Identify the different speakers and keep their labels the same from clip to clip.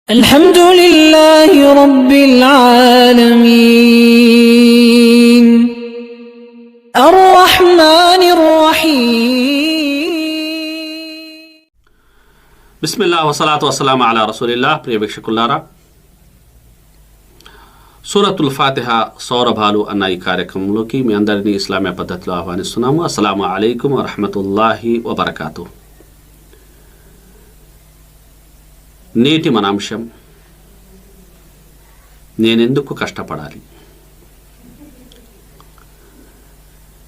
Speaker 1: الحمد لله رب العالمين الرحمن الرحيم
Speaker 2: బిస్మిల్లా వసలాతు వసలాం అలా రసూలిల్లా. ప్రియ వీక్షకులారా, సూరతుల్ ఫాతిహా సౌరభాలు అన్న ఈ కార్యక్రమంలోకి మీ అందరినీ ఇస్లామీయ పద్ధతిలో ఆహ్వానిస్తున్నాము. అస్సలాము అలైకుం వరహమతుల్లాహి వబర్కాతు. నేటి మన అంశం, నేనెందుకు కష్టపడాలి.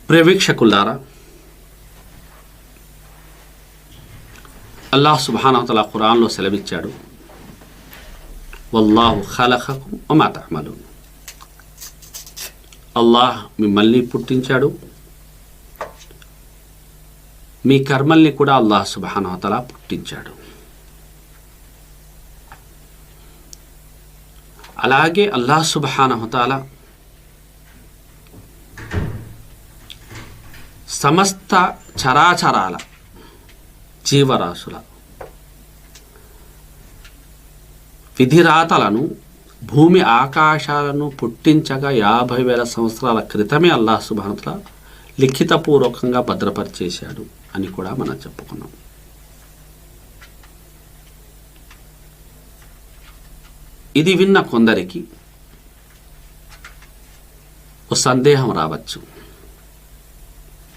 Speaker 2: ప్రియ వీక్షకులారా, అల్లాహ్ సుబ్హానహు వ తఆలా ఖురాన్లో సెలవిచ్చాడు, వల్లాహు ఖలఖకుం వమా తఅమలూన్. అల్లాహ్ మిమ్మల్ని పుట్టించాడు, మీ కర్మల్ని కూడా అల్లాహ్ సుబ్హానహు వ తఆలా పుట్టించాడు. అలాగే అల్లాహ్ సుబ్హానహు వ తఆలా సమస్త చరాచరాల జీవరాశుల విధిరాతలను, భూమి ఆకాశాలను పుట్టించగా 50,000 సంవత్సరాల క్రితమే అల్లాహ్ సుబ్హానహు వ తఆలా లిఖితపూర్వకంగా భద్రపరిచేశాడు అని కూడా మనం చెప్పుకున్నాం. ఇది విన్న కొందరికి ఓ సందేహం రావచ్చు,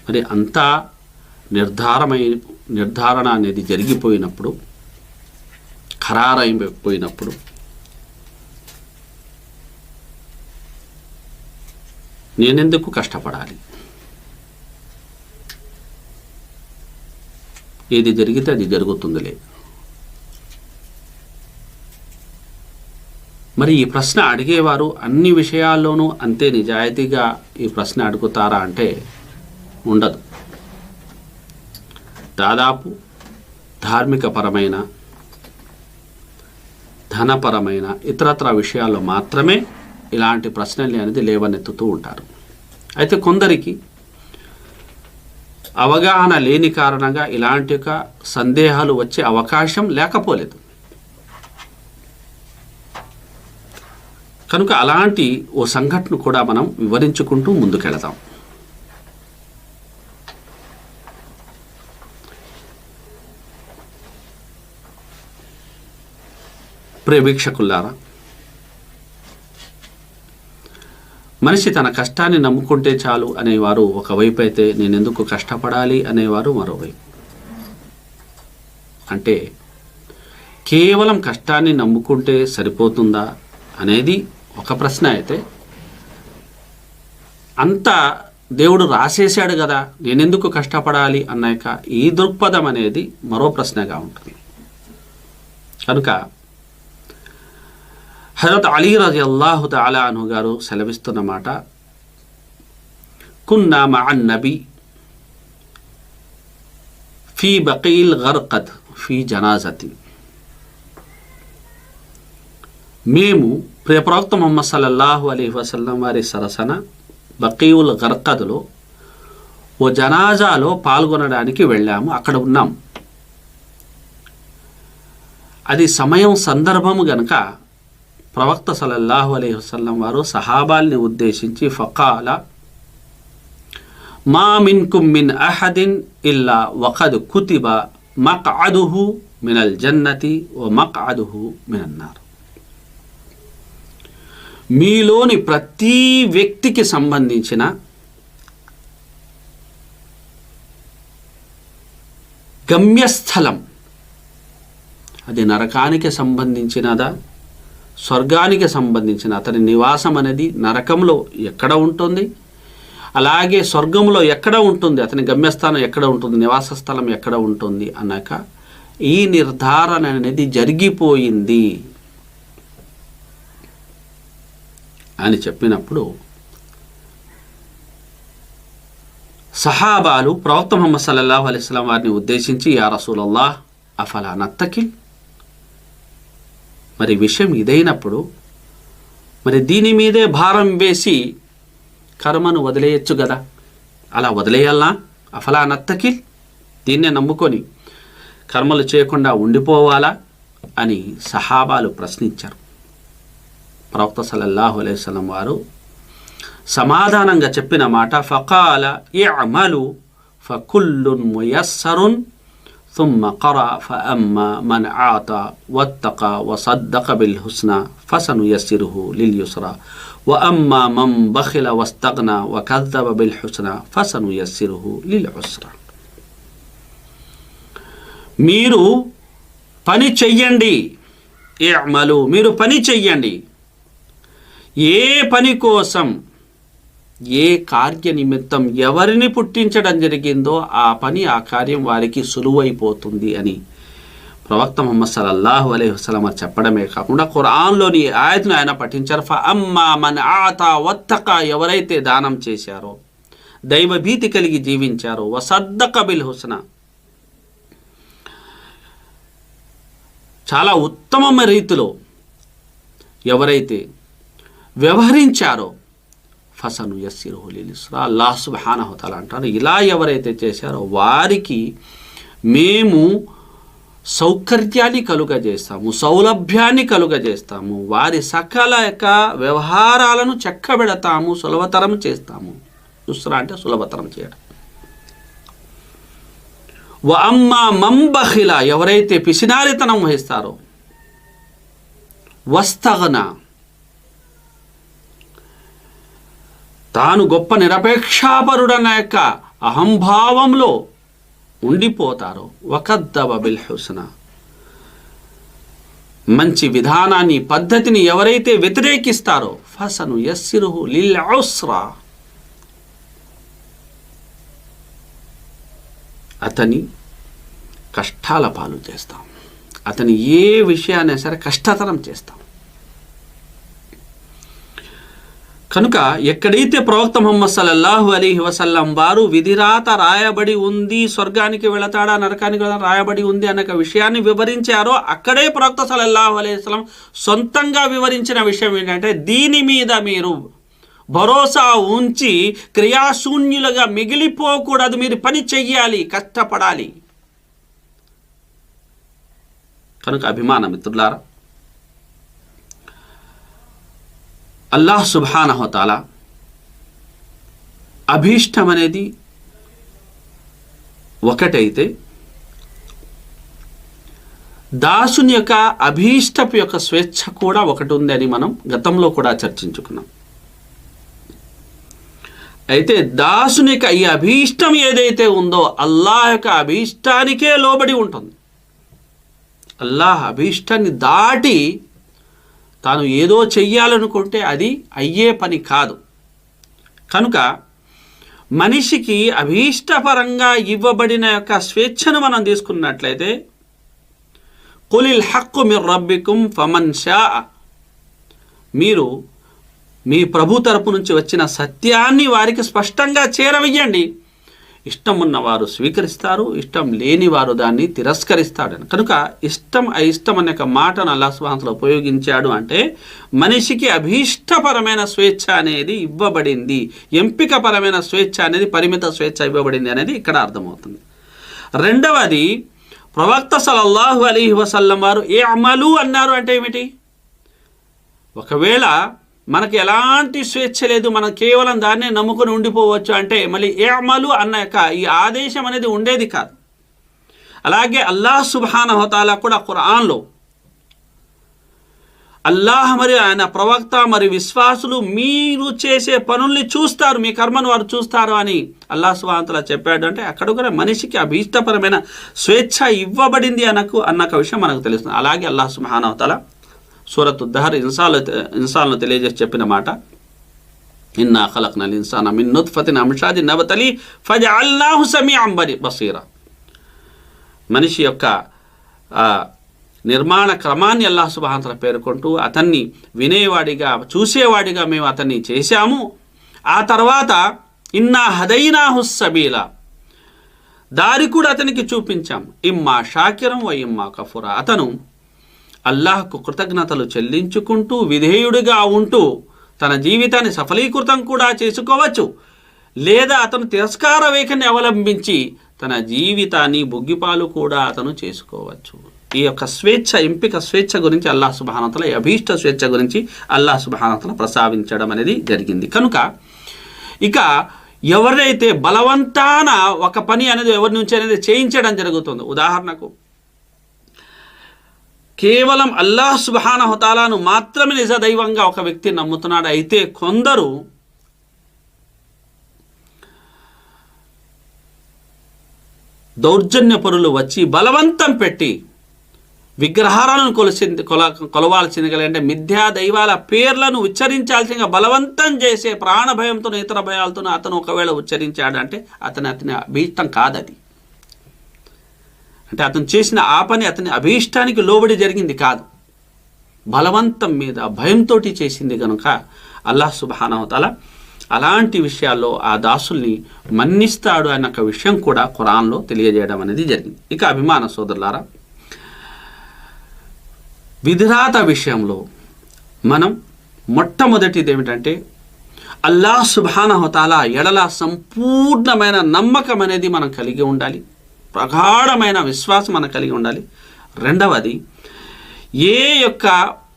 Speaker 2: మరి అంతా నిర్ధారణ అనేది జరిగిపోయినప్పుడు, ఖరారైపోయినప్పుడు నేనెందుకు కష్టపడాలి? ఏది జరిగితే అది జరుగుతుందిలే. మరి ఈ ప్రశ్న అడిగేవారు అన్ని విషయాల్లోనూ అంతే నిజాయితీగా ఈ ప్రశ్న అడుగుతారా అంటే ఉండదు. దాదాపు ధార్మికపరమైన, ధనపరమైన, ఇతరత్ర విషయాల్లో మాత్రమే ఇలాంటి ప్రశ్నలు అనేది లేవనెత్తుతూ ఉంటారు. అయితే కొందరికి అవగాహన లేని కారణంగా ఇలాంటి సందేహాలు వచ్చే అవకాశం లేకపోలేదు. కనుక అలాంటి ఓ సంఘటన కూడా మనం వివరించుకుంటూ ముందుకెళదాం. ప్రియ వీక్షకులారా, మనిషి తన కష్టాన్ని నమ్ముకుంటే చాలు అనేవారు ఒకవైపు అయితే, నేనెందుకు కష్టపడాలి అనేవారు మరోవైపు. అంటే కేవలం కష్టాన్ని నమ్ముకుంటే సరిపోతుందా అనేది ఒక ప్రశ్న అయితే, అంతా దేవుడు రాసేశాడు కదా, నేనెందుకు కష్టపడాలి అన్నాక ఈ దృక్పథం అనేది మరో ప్రశ్నగా ఉంటుంది. కనుక హజరత్ అలీ రజియల్లాహు తఆలా అన్హు గారు సెలవిస్తున్న మాట, కున్నా మఅన్ నబీ ఫీ బకీల్ గర్కద్ ఫీ జనాజతి. మేము ప్రవక్త ముహమ్మద్ సల్లల్లాహు అలైహి వసల్లం వారి సరసన బకీఉల్ గర్కద్లో ఓ జనాజాలో పాల్గొనడానికి వెళ్ళాము, అక్కడ ఉన్నాం. అది సమయం, సందర్భము గనక ప్రవక్త సల్లల్లాహు అలైహి వసల్లం వారు సహాబాల్ని ఉద్దేశించి ఫకాల మా మిన్కుం మిన్ అహదిన్ ఇల్లా వఖద్ కుతిబ మక్అదుహు మినల్ జన్నతి వ మక్అదుహు మినన్ నార్. మీలోని ప్రతి వ్యక్తికి సంబంధించిన గమ్యస్థలం, అది నరకానికి సంబంధించినదా, స్వర్గానికి సంబంధించిన, అతని నివాసం అనేది నరకంలో ఎక్కడ ఉంటుంది, అలాగే స్వర్గంలో ఎక్కడ ఉంటుంది, అతని గమ్యస్థానం ఎక్కడ ఉంటుంది, నివాస స్థలం ఎక్కడ ఉంటుంది అన్నాక ఈ నిర్ధారణ అనేది జరిగిపోయింది అని చెప్పినప్పుడు సహాబాలు ప్రవక్త ముహమ్మద్ సల్లల్లాహు అలైహి వసల్లం వారిని ఉద్దేశించి, యా రసూలల్లాహ్ అఫలా నత్తకిల్, మరి విషయం ఇదైనప్పుడు మరి దీని మీదే భారం వేసి కర్మను వదిలేయచ్చు కదా, అలా వదిలేయాలనా? అఫలా నత్తకిల్, దీన్నే నమ్ముకొని కర్మలు చేయకుండా ఉండిపోవాలా అని సహాబాలు ప్రశ్నించారు. ప్రవక్త సల్లల్లాహు అలైహి వసల్లం వారు సమాధానంగా చెప్పిన మాట ఫకాల ఇఅమలు ఫకుల్లున్ ముయస్సరున్ ثم قرأ فأما من أعطى واتقى وصدق بالحسنى فسنيسره لليسرى وأما من بخل واستغنى وكذب بالحسنى فسنيسره للعسرى. మీరు పని చెయ్యండి, ఇఅమలు మీరు పని చెయ్యండి. ఏ పని కోసం, ఏ కార్య నిమిత్తం ఎవరిని పుట్టించడం జరిగిందో ఆ పని, ఆ కార్యం వారికి సులువైపోతుంది అని ప్రవక్త ముహమ్మద్ సల్లల్లాహు అలైహి వసల్లం చెప్పడమే కాకుండా ఖురాన్లోని ఆయతను ఆయన పఠించారు. ఫఅమ్మా మన్ ఆతా వత్తకా, ఎవరైతే దానం చేశారో, దైవభీతి కలిగి జీవించారో, వసద్దక బిల్ హుస్నా, చాలా ఉత్తమమైన రీతిలో ఎవరైతే వ్యవహరించారో ఫసనుయస్సిరుహు లిల్-యుస్రా, అల్లాహ్ సుబ్హానహు వతఆలా అంటారు, ఇలా ఎవరైతే చేశారో వారికి మేము సౌకర్యాన్ని కలుగజేస్తాము, సౌలభ్యాన్ని కలుగజేస్తాము, వారి సకల యొక్క వ్యవహారాలను చక్కబెడతాము, సులభతరం చేస్తాము. యుస్రా అంటే సులభతరం చేయడం. వ అమ్మా మన్ బఖిల, ఎవరైతే పిసినారితనం వహిస్తారో, వస్తగనా, తాను గొప్ప నిరపేక్షాపరుడన్న యొక్క అహంభావంలో ఉండిపోతారో, వకద్దబ బిల్ హుస్నా, మంచి విధానాన్ని పద్ధతిని ఎవరైతే వ్యతిరేకిస్తారో ఫసనుయస్సిరుహు లిల్ ఉస్రా, అతని కష్టాల పాలు చేస్తాం, అతని ఏ విషయాన్ని సరే కష్టతరం చేస్తాం. కనుక ఎక్కడైతే ప్రవక్త ముహమ్మద్ సల్లల్లాహు అలైహి వసల్లం వారు విధిరాత రాయబడి ఉంది, స్వర్గానికి వెళతాడా నరకానికి వెళతాడా రాయబడి ఉంది అన్న విషయాన్ని వివరించారో అక్కడే ప్రవక్త సల్లల్లాహు అలైహి వసల్లం సొంతంగా వివరించిన విషయం ఏంటంటే, దీని మీద మీరు భరోసా ఉంచి క్రియాశూన్యులుగా మిగిలిపోకూడదు, మీరు పని చెయ్యాలి, కష్టపడాలి. కనుక అభిమాన మిత్రులారా, అల్లాహ్ సుబ్హానహు వతఆలా అభీష్టం అనేది ఒకటైతే దాసుని యొక్క అభీష్టపు యొక్క స్వేచ్ఛ కూడా ఒకటి ఉంది అని మనం గతంలో కూడా చర్చించుకున్నాం. అయితే దాసుని యొక్క ఈ అభీష్టం ఏదైతే ఉందో అల్లాహ్ యొక్క అభీష్టానికే లోబడి ఉంటుంది. అల్లాహ్ అభీష్టాన్ని దాటి తాను ఏదో చెయ్యాలనుకుంటే అది అయ్యే పని కాదు. కనుక మనిషికి అభీష్టపరంగా ఇవ్వబడిన యొక్క స్వేచ్ఛను మనం తీసుకున్నట్లయితే, కులిల్ హక్కు మిర్ రబ్బికుం ఫమన్ షా, మీరు మీ ప్రభు తరపు నుంచి వచ్చిన సత్యాన్ని వారికి స్పష్టంగా చేరవేయండి. ఇష్టం ఉన్నవారు స్వీకరిస్తారు, ఇష్టం లేని వారు దాన్ని తిరస్కరిస్తాడని. కనుక ఇష్టం అయిష్టం అనే ఒక మాటను అల్లాహ్ సుబ్హానహు వతఆలా ఉపయోగించాడు అంటే మనిషికి అభీష్టపరమైన స్వేచ్ఛ అనేది ఇవ్వబడింది, ఎంపికపరమైన స్వేచ్ఛ అనేది, పరిమిత స్వేచ్ఛ ఇవ్వబడింది అనేది ఇక్కడ అర్థమవుతుంది. రెండవది, ప్రవక్త సల్లల్లాహు అలైహి వసల్లం వారు ఇఅమలు అన్నారు అంటే ఏమిటి? ఒకవేళ మనకి ఎలాంటి స్వేచ్ఛ లేదు, మనం కేవలం దాన్నే నమ్ముకొని ఉండిపోవచ్చు అంటే మళ్ళీ ఇఅమలు అన్న యొక్క ఈ ఆదేశం అనేది ఉండేది కాదు. అలాగే అల్లాహ్ సుబ్హానహు వతఆలా కూడా ఖురాన్లో అల్లాహ్ మరి ఆయన ప్రవక్త మరి విశ్వాసులు మీరు చేసే పనుల్ని చూస్తారు, మీ కర్మను వారు చూస్తారు అని అల్లాహ్ సుబ్హానహు వతఆలా చెప్పాడు. అంటే అక్కడ కూడా మనిషికి అభీష్టపరమైన స్వేచ్ఛ ఇవ్వబడింది అన్న విషయం మనకు తెలుస్తుంది. అలాగే అల్లాహ్ సుబ్హానహు వతఆలా సూరత్ దహర్ ఇన్సాన్ను తెలియజేసి చెప్పిన మాట, ఇన్నా ఖలక్నల్ ఇన్సాన మిన్ నుత్ఫతిన్ అమ్షాజిన్ నబ్తలి ఫజఅల్నాహు సమీఅన్ బసీరా. మనిషి యొక్క నిర్మాణ క్రమాన్ని అల్లాహ్ సుబ్హానహు వతఆలా పేర్కొంటూ అతన్ని వినేవాడిగా, చూసేవాడిగా మేము అతన్ని చేశాము. ఆ తర్వాత ఇన్నా హదైనాహు సబీలా, దారి కూడా అతనికి చూపించాం. ఇమ్మా షాకిరం వ ఇమ్మా కఫూరా, అతను అల్లాహ్కు కృతజ్ఞతలు చెల్లించుకుంటూ విధేయుడిగా ఉంటూ తన జీవితాన్ని సఫలీకృతం కూడా చేసుకోవచ్చు, లేదా అతను తిరస్కార వైఖరిని అవలంబించి తన జీవితాన్ని బుగ్గిపాలు కూడా అతను చేసుకోవచ్చు. ఈ యొక్క స్వేచ్ఛ, ఎంపిక స్వేచ్ఛ గురించి అల్లాహ్ సుబ్హానహు వ తఆలా, ఈ అభీష్ట స్వేచ్ఛ గురించి అల్లాహ్ సుబ్హానహు వ తఆలా ప్రస్తావించడం అనేది జరిగింది. కనుక ఇక ఎవరైతే బలవంతాన ఒక పని అనేది ఎవరి నుంచి అనేది చేయించడం జరుగుతుంది, ఉదాహరణకు కేవలం అల్లాహ్ సుబ్హానహు వ తఆలాను మాత్రమే నిజ దైవంగా ఒక వ్యక్తి నమ్ముతున్నాడు. అయితే కొందరు దౌర్జన్య పరులు వచ్చి బలవంతం పెట్టి విగ్రహాలను కొలవాల్సింది అంటే మిథ్యా దైవాల పేర్లను ఉచ్చరించాల్సిందిగా బలవంతం చేసే ప్రాణభయంతో ఇతర భయాలతో అతను ఒకవేళ ఉచ్చరించాడంటే అతని అభీష్టం కాదది. అంటే అతను చేసిన ఆ పని అతని అభీష్టానికి లోబడి జరిగింది కాదు, బలవంతం మీద భయంతో చేసింది కనుక అల్లాహ్ సుబ్హానహు వ తఆలా అలాంటి విషయాల్లో ఆ దాసుల్ని మన్నిస్తాడు అన్న ఒక విషయం కూడా ఖురాన్లో తెలియజేయడం అనేది జరిగింది. ఇక అభిమాన సోదరులారా, విధిరాత విషయంలో మనం మొట్టమొదటిది ఏమిటంటే అల్లాహ్ సుబ్హానహు వ తఆలా ఎడల సంపూర్ణమైన నమ్మకం అనేది మనం కలిగి ఉండాలి, ప్రగాఢమైన విశ్వాసం మనం కలిగి ఉండాలి. రెండవది, ఏ యొక్క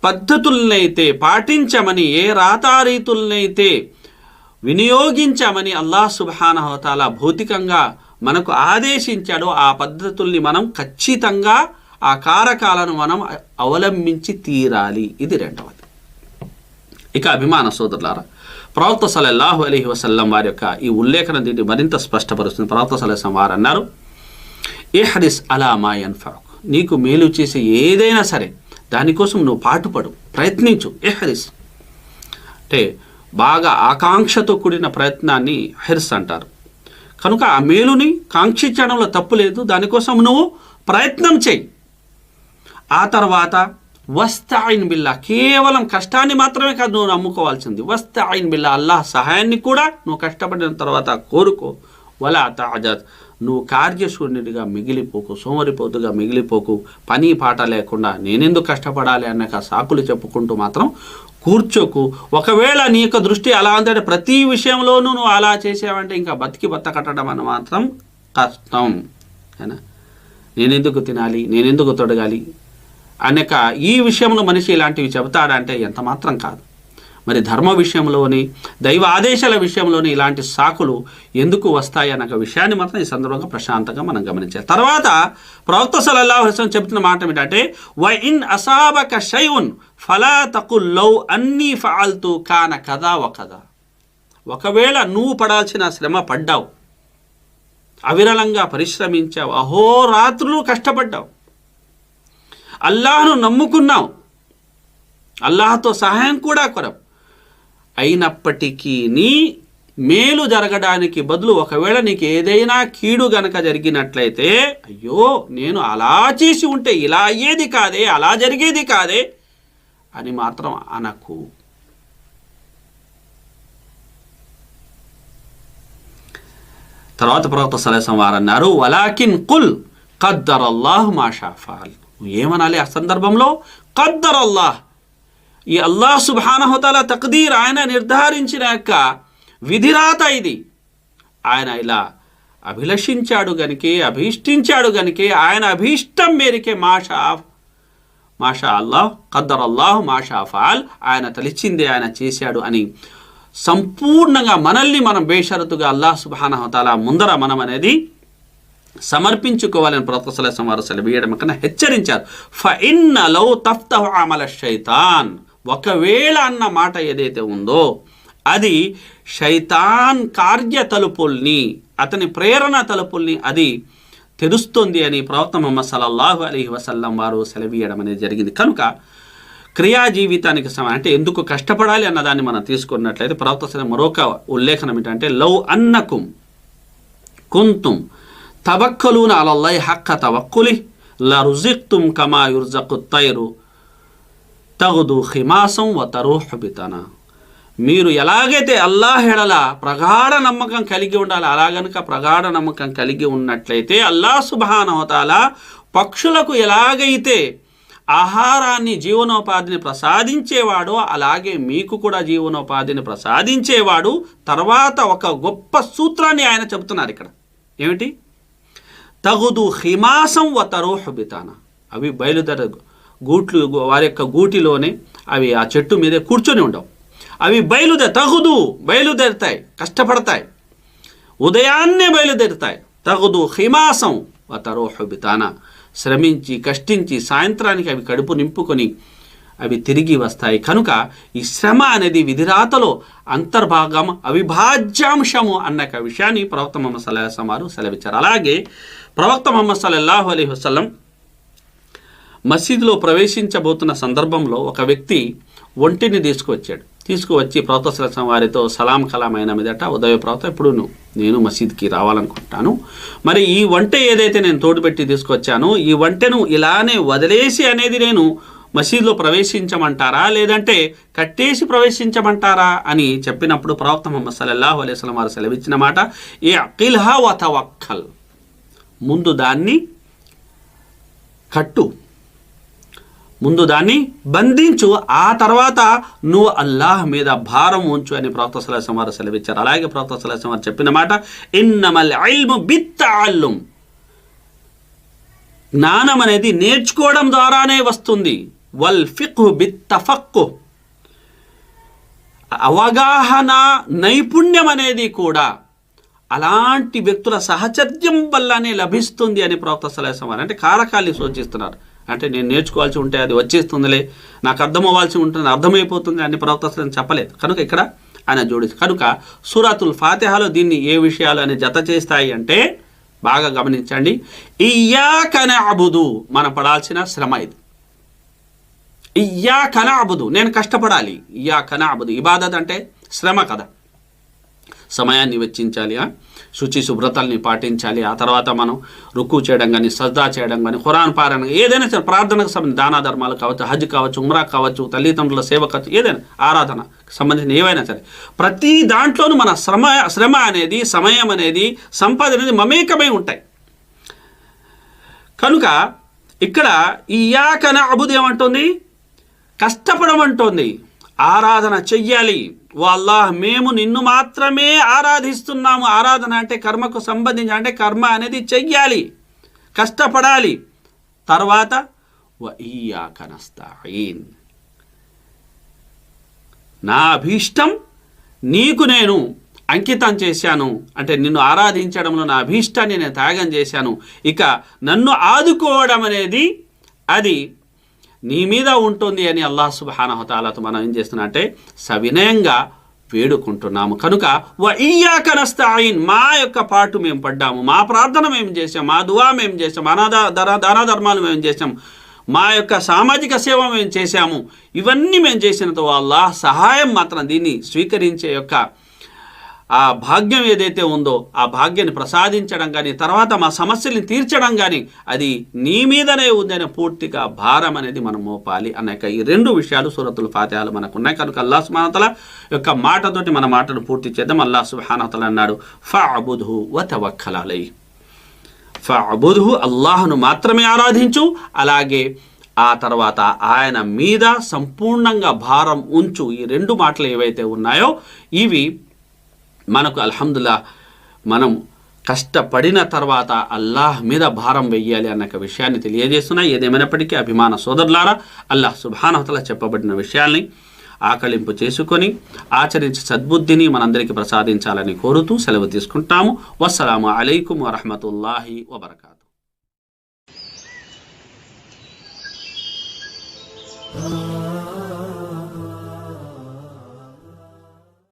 Speaker 2: పద్ధతులనైతే పాటించమని, ఏ రాతారీతులనైతే వినియోగించమని అల్లాహ్ సుబ్హానహు వ తఆలా భౌతికంగా మనకు ఆదేశించాడో ఆ పద్ధతుల్ని మనం ఖచ్చితంగా, ఆ కారకాలను మనం అవలంబించి తీరాలి. ఇది రెండవది. ఇక అభిమాన సోదరులారా, ప్రవక్త సల్లల్లాహు అలైహి వసల్లం వారి యొక్క ఈ ఉల్లేఖనం దీన్ని మరింత స్పష్టపరుస్తుంది. ప్రవక్త సల్లల్లాహు అలైహి వసల్లం వారు అన్నారు, ఇహ్రిస్ అలా మా యన్ఫఉక్, నీకు మేలు చేసే ఏదైనా సరే దానికోసం నువ్వు పాటుపడు, ప్రయత్నించు. ఇహ్రిస్ అంటే బాగా ఆకాంక్షతో కూడిన ప్రయత్నాన్ని హిర్స్ అంటారు. కనుక ఆ మేలుని కాంక్షించడంలో తప్పు లేదు, దానికోసం నువ్వు ప్రయత్నం చేయి. ఆ తర్వాత వస్తঈన్ బిల్లా, కేవలం కష్టాన్ని మాత్రమే కాదు నువ్వు నమ్ముకోవాల్సింది. వస్తঈన్ బిల్లా, అల్లాహ్ సహాయాన్ని కూడా నువ్వు కష్టపడిన తర్వాత కోరుకో. వలా తఅజజ్, నువ్వు కార్యశూన్యుడిగా మిగిలిపోకు, సోమరిపోతుగా మిగిలిపోకు, పని పాట లేకుండా నేనెందుకు కష్టపడాలి అన్న సాకులు చెప్పుకుంటూ మాత్రం కూర్చోకు. ఒకవేళ నీ యొక్క దృష్టి అలా అంటే ప్రతి విషయంలోనూ నువ్వు అలా చేసావంటే ఇంకా బతికి కట్టడం అని మాత్రం కష్టం. అయినా నేనెందుకు తినాలి, నేనెందుకు తొడగాలి అనేక ఈ విషయంలో మనిషి ఇలాంటివి చెబుతాడంటే ఎంత మాత్రం కాదు. మరి ధర్మ విషయంలోని, దైవ ఆదేశాల విషయంలోని ఇలాంటి సాకులు ఎందుకు వస్తాయి అన్న విషయాన్ని మాత్రం ఈ సందర్భంగా ప్రశాంతంగా మనం గమనించాలి. తర్వాత ప్రవక్త సల్లల్లాహు అలైహి వసల్లం చెబుతున్న మాట ఏమిటంటే, వ ఇన్ అసాబక షైఉన్ ఫలా తకుల్ లౌ అన్నీ ఫఅల్తు కాన కదా వ కదా. ఒకవేళ నువ్వు పడాల్సిన శ్రమ పడ్డావు, అవిరళంగా పరిశ్రమించావు, అహోరాత్రులు కష్టపడ్డావు, అల్లాహ్ను నమ్ముకున్నావు, అల్లాహ్తో సహాయం కూడా కొరవు, అయినప్పటికీ నీ మేలు జరగడానికి బదులు ఒకవేళ నీకు ఏదైనా కీడు గనక జరిగినట్లయితే, అయ్యో నేను అలా చేసి ఉంటే ఇలా అయ్యేది కాదే, అలా జరిగేది కాదే అని మాత్రం అనకు. తర్వాత ప్రవక్త సల్లల్లాహు అలైహి వసల్లం వారు అన్నారు, వలాకిన్ కుల్ ఖద్దరల్లాహు మా షా ఫఅల్. ఏమనాలి ఆ సందర్భంలో? ఖద్దరల్లాహ్, ఈ అల్లాహ్ సుబ్హానహు వ తఆలా తక్దీర్, ఆయన నిర్ధారించిన యొక్క విధిరాత ఇది. ఆయన ఇలా అభిలషించాడు గనికే, అభీష్టించాడు గనికే, ఆయన అభీష్టం మేరకే మాషా అల్లాహ్ ఖద్దరల్లాహు మాషా ఫఅల్, ఆయన తలిచిందే ఆయన చేశాడు అని సంపూర్ణంగా మనల్ని మనం బేషరతుగా అల్లాహ్ సుబ్హానహు వ తఆలా ముందర మనం అనేది సమర్పించుకోవాలని ప్రవక్త సల్లల్లాహు అలైహి వసల్లం సెలవీయడం కన్నా హెచ్చరించారు. ఫఇన్న లౌ తఫ్తహు అమల షైతాన్, ఒకవేళ అన్న మాట ఏదైతే ఉందో అది శైతాన్ కార్య తలుపుల్ని, అతని ప్రేరణ తలుపుల్ని అది తెరుస్తుంది అని ప్రవక్త ముహమ్మద్ సల్లల్లాహు అలైహి వసల్లం వారు సెలవీయడం అనేది జరిగింది. కనుక క్రియా జీవితానికి అంటే ఎందుకు కష్టపడాలి అన్నదాన్ని మనం తీసుకున్నట్లయితే ప్రవక్త సల్లల్లాహు మరొక ఉల్లేఖనం ఏంటంటే, లౌ అన్నకుం కుంతుం తవక్కలూన అలల్లాహి హక్క తవక్కులి లరుజిక్తుం కమా యుర్జకు తైరు తగుదు ఖిమాసం వ తరూహు బితనా. మీరు ఎలాగైతే అల్లాహ్ ఎడల ప్రగాఢ నమ్మకం కలిగి ఉండాలి, అలాగనుక ప్రగాఢ నమ్మకం కలిగి ఉన్నట్లయితే అల్లాహ్ సుబ్హానహు వ తఆలా పక్షులకు ఎలాగైతే ఆహారాన్ని, జీవనోపాధిని ప్రసాదించేవాడో అలాగే మీకు కూడా జీవనోపాధిని ప్రసాదించేవాడు. తర్వాత ఒక గొప్ప సూత్రాన్ని ఆయన చెబుతున్నారు ఇక్కడ. ఏమిటి? తగుదు ఖిమాసం వ తరూహు బితానా. అవి గూట్లు వారి యొక్క గూటిలోనే అవి ఆ చెట్టు మీదే కూర్చొని ఉండవు. అవి బయలుదేరుతాయి, కష్టపడతాయి, ఉదయాన్నే బయలుదేరుతాయి. తగుదు హిమాసం వతరోహు బితానా, శ్రమించి కష్టించి సాయంత్రానికి అవి కడుపు నింపుకొని అవి తిరిగి వస్తాయి. కనుక ఈ శ్రమ అనేది విధిరాతలో అంతర్భాగం, అవిభాజ్యాంశము అన్న విషయాన్ని ప్రవక్త ముహమ్మద్ సల్లల్లాహు అలైహి వసల్లం వారు సెలవిచ్చారు. అలాగే ప్రవక్త ముహమ్మద్ సల్లల్లాహు అలైహి వసల్లం మసీదులో ప్రవేశించబోతున్న సందర్భంలో ఒక వ్యక్తి ఒంటిని తీసుకువచ్చి ప్రవక్త సల్లల్లాహు అలైహి వసల్లం వారితో సలాం కలాం అయిన మీదట, ఉదయ ప్రవక్త ఇప్పుడు నేను మసీద్కి రావాలనుకుంటాను, మరి ఈ వంటె ఏదైతే నేను తోడుపెట్టి తీసుకొచ్చానో ఈ వంటెను ఇలానే వదిలేసి అనేది నేను మసీదులో ప్రవేశించమంటారా లేదంటే కట్టేసి ప్రవేశించమంటారా అని చెప్పినప్పుడు ప్రవక్త ముహమ్మద్ సల్లల్లాహు అలైహి వసల్లం వారు సెలవిచ్చిన మాట, ఇఅకిల్హా వతవక్కల్, ముందు దాన్ని కట్టు, ముందు దాన్ని బంధించు, ఆ తర్వాత నువ్వు అల్లాహ్ మీద భారం ఉంచు అని ప్రవక్త సల్లల్లాహు అలైహి వసల్లం వారు సెలవిచ్చారు. అలాగే ప్రవక్త సల్లల్లాహు అలైహి వసల్లం వారు చెప్పిన మాట, ఇన్నమల్ ఇల్ము బిత్తఅల్లుమ్, జ్ఞానం అనేది నేర్చుకోవడం ద్వారానే వస్తుంది. వల్ ఫిఖ్హు బిత్తఫక్కుహ్, అవగాహన నైపుణ్యం అనేది కూడా అలాంటి వ్యక్తుల సహచర్యం వల్లనే లభిస్తుంది అని ప్రవక్త సల్లల్లాహు అలైహి వసల్లం అంటే కారకాల్ని సూచిస్తున్నారు. అంటే నేను నేర్చుకోవాల్సి ఉంటే అది వచ్చేస్తుందిలే, నాకు అర్థమవ్వాల్సి ఉంటుంది అర్థమైపోతుంది అని ప్రవక్త సల్లల్లాహు అలైహి వసల్లం చెప్పలేదు. కనుక ఇక్కడ ఆయన జోడిస్తారు. కనుక సూరతుల్ ఫాతిహాలో దీన్ని ఏ విషయాలు అని జత చేస్తాయి అంటే బాగా గమనించండి. ఇయ్యాక నఅబుదు, మనం పడాల్సిన శ్రమ ఇది. ఇయ్యాక నఅబుదు, నేను కష్టపడాలి. ఇయ్యాక నఅబుదు, ఇబాదత్ అంటే శ్రమ కదా, సమయాన్ని వెచ్చించాలి, శుచి శుభ్రతల్ని పాటించాలి. ఆ తర్వాత మనం రుకు చేయడం కానీ, సజ్దా చేయడం కానీ, ఖురాన్ పారాయణ, ఏదైనా సరే ప్రార్థనకు సంబంధించి దానా ధర్మాలు కావచ్చు, హజ్ కావచ్చు, ఉమ్రా కావచ్చు, తల్లిదండ్రుల సేవ కావచ్చు, ఏదైనా ఆరాధన సంబంధించిన ఏవైనా సరే ప్రతి దాంట్లోనూ మన శ్రమ అనేది, సమయం అనేది, సంపద అనేది మమేకమై ఉంటాయి. కనుక ఇక్కడ ఇయ్యాక నఅబుదు ఏమంటుంది, కష్టపడమంటోంది, ఆరాధన చెయ్యాలి. ఓ అల్లాహ్, మేము నిన్ను మాత్రమే ఆరాధిస్తున్నాము. ఆరాధన అంటే కర్మకు సంబంధించి, అంటే కర్మ అనేది చెయ్యాలి, కష్టపడాలి. తర్వాత వ ఇయ్యాక నస్తఈన్, నా అభీష్టం నీకు నేను అంకితం చేశాను, అంటే నిన్ను ఆరాధించడంలో నా అభీష్టాన్ని నేను త్యాగం చేశాను. ఇక నన్ను ఆదుకోవడం అనేది అది నీ మీద ఉంటుంది అని అల్లాహ్ సుబ్హానహు వ తఆలాతో మనం ఏం చేస్తున్నా అంటే సవినయంగా వేడుకుంటున్నాము. కనుక వ ఇయ్యాక నస్తఈన్, మా యొక్క పాటు మేము పడ్డాము, మా ప్రార్థన మేము చేసాం, మా దువా మేము చేసాం, దాన ధర్మాలు మేము చేసాం, మా యొక్క సామాజిక సేవ మేము చేశాము. ఇవన్నీ మేము చేసినతో అల్లాహ్ సహాయం మాత్రం దీన్ని స్వీకరించే యొక్క ఆ భాగ్యం ఏదైతే ఉందో ఆ భాగ్యాన్ని ప్రసాదించడం కానీ, తర్వాత మా సమస్యల్ని తీర్చడం కానీ అది నీ మీదనే ఉందనే పూర్తిగా భారం అనేది మనం మోపాలి అనే ఈ రెండు విషయాలు సూరతుల్ ఫాతిహాలో మనకు ఉన్నాయి. కనుక అల్లాహ్ సుబ్హానహు వ తఆలా యొక్క మాటతోటి మన మాటను పూర్తి చేద్దాం. అల్లాహ్ సుబ్హానహు వ తఆలా అన్నాడు, ఫఅబుద్హు వ తవక్కల్ అలైహి, ఫఅబుద్హు, అల్లాహ్ను మాత్రమే ఆరాధించు, అలాగే ఆ తర్వాత ఆయన మీద సంపూర్ణంగా భారం ఉంచు. ఈ రెండు మాటలు ఏవైతే ఉన్నాయో ఇవి మనకు అల్హమ్దులిల్లాహ్ మనం కష్టపడిన తర్వాత అల్లాహ్ మీద భారం వెయ్యాలి అన్న విషయాన్ని తెలియజేస్తున్నాయి. ఏదేమైనప్పటికీ అభిమాన సోదరులారా, అల్లాహ్ సుబ్హానహు వ తఆలా చెప్పబడిన విషయాల్ని ఆకలింపు చేసుకొని ఆచరించి సద్బుద్ధిని మనందరికీ ప్రసాదించాలని కోరుతూ సెలవు తీసుకుంటాము. వస్సలాము అలైకుం వరహ్మతుల్లాహి వబరకాతుహు.